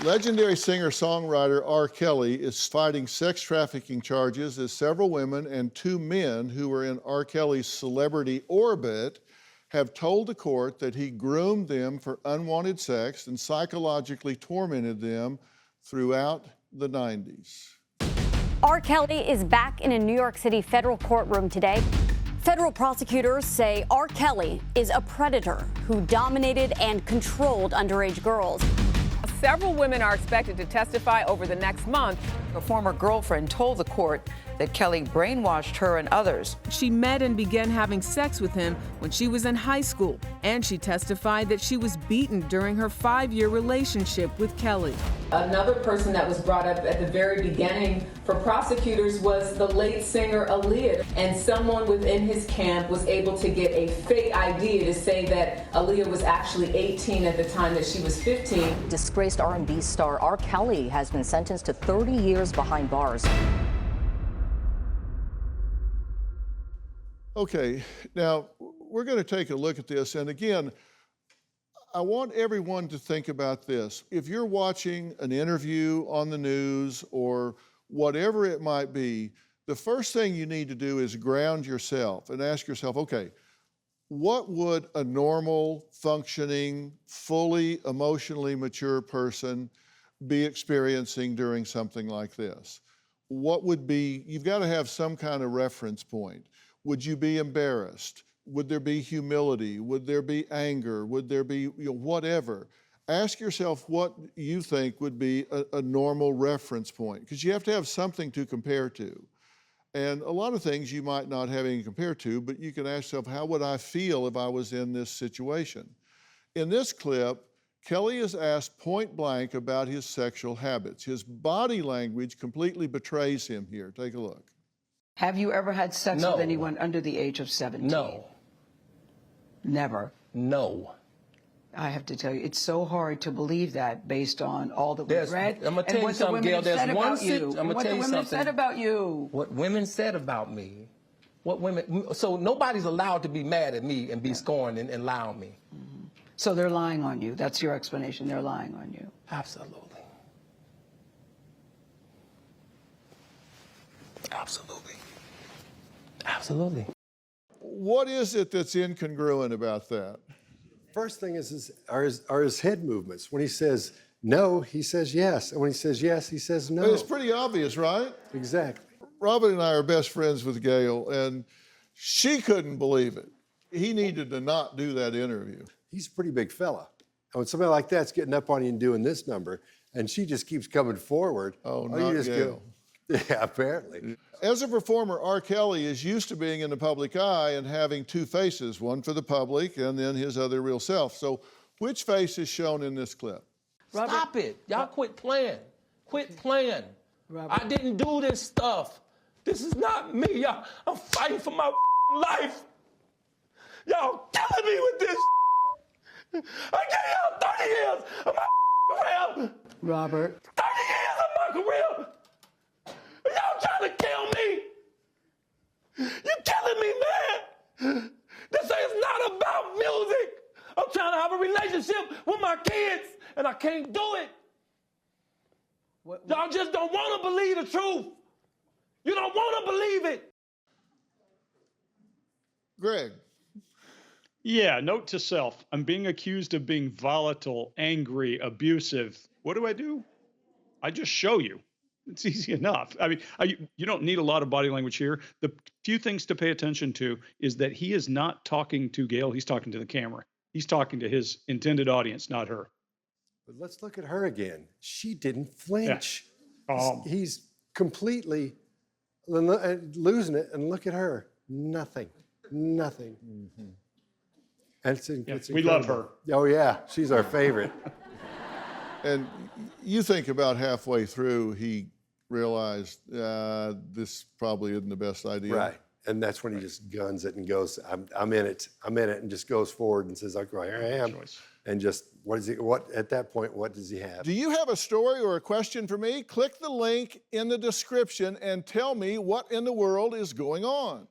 Legendary singer-songwriter R. Kelly is fighting sex trafficking charges as several women and 2 men who were in R. Kelly's celebrity orbit have told the court that he groomed them for unwanted sex and psychologically tormented them throughout the 90s. R. Kelly is back in a New York City federal courtroom today. Federal prosecutors say R. Kelly is a predator who dominated and controlled underage girls. Several women are expected to testify over the next month. A former girlfriend told the court that Kelly brainwashed her and others. She met and began having sex with him when she was in high school, and she testified that she was beaten during her 5-year relationship with Kelly. Another person that was brought up at the very beginning for prosecutors was the late singer Aaliyah, and someone within his camp was able to get a fake ID to say that Aaliyah was actually 18 at the time that she was 15. Disgraced R&B star R. Kelly has been sentenced to 30 years behind bars. Okay, now we're going to take a look at this, and again, I want everyone to think about this. If you're watching an interview on the news or whatever it might be, the first thing you need to do is ground yourself and ask yourself, okay, what would a normal, functioning, fully emotionally mature person be experiencing during something like this? What would be, you've got to have some kind of reference point. Would you be embarrassed? Would there be humility? Would there be anger? Would there be, whatever? Ask yourself what you think would be a normal reference point, because you have to have something to compare to. And a lot of things you might not have any to compare to, but you can ask yourself, how would I feel if I was in this situation? In this clip, Kelly is asked point blank about his sexual habits. His body language completely betrays him here. Take a look. Have you ever had sex with anyone under the age of 17? No. Never? No. I have to tell you, it's so hard to believe that based on all that we've read. I'm going to tell you something, Gayle. There's one thing. I'm going to tell you something. What the women said about you. What women said about me. What women. So nobody's allowed to be mad at me and be scorned and lie on me. Mm-hmm. So they're lying on you. That's your explanation. They're lying on you. Absolutely. Absolutely. Absolutely. What is it that's incongruent about that? First thing are his head movements. When he says no, he says yes. And when he says yes, he says no. It's pretty obvious, right? Exactly. Robin and I are best friends with Gayle, and she couldn't believe it. He needed to not do that interview. He's a pretty big fella. And when somebody like that's getting up on you and doing this number, and she just keeps coming forward. Oh, not Gayle. Yeah, apparently. As a performer, R. Kelly is used to being in the public eye and having 2 faces, one for the public and then his other real self. So which face is shown in this clip? Robert, stop it. Y'all quit playing. Quit playing. Robert. I didn't do this stuff. This is not me, y'all. I'm fighting for my life. Y'all killing me with this. I gave y'all 30 years of my career. Robert. 30 years of my career. Y'all trying to kill me. You killing me, man. This is not about music. I'm trying to have a relationship with my kids, and I can't do it. Y'all just don't want to believe the truth. You don't want to believe it. Greg. Yeah, note to self. I'm being accused of being volatile, angry, abusive. What do? I just show you. It's easy enough. I mean, you don't need a lot of body language here. The few things to pay attention to is that he is not talking to Gayle. He's talking to the camera. He's talking to his intended audience, not her. But let's look at her again. She didn't flinch. Yeah. He's completely losing it, and look at her. Nothing. Nothing. Mm-hmm. And it's we love her. Oh, yeah. She's our favorite. And you think about halfway through, he realized this probably isn't the best idea. Right. And that's when he just guns it and goes, I'm in it, and just goes forward and says, okay, here I am. And just, at that point, what does he have? Do you have a story or a question for me? Click the link in the description and tell me what in the world is going on.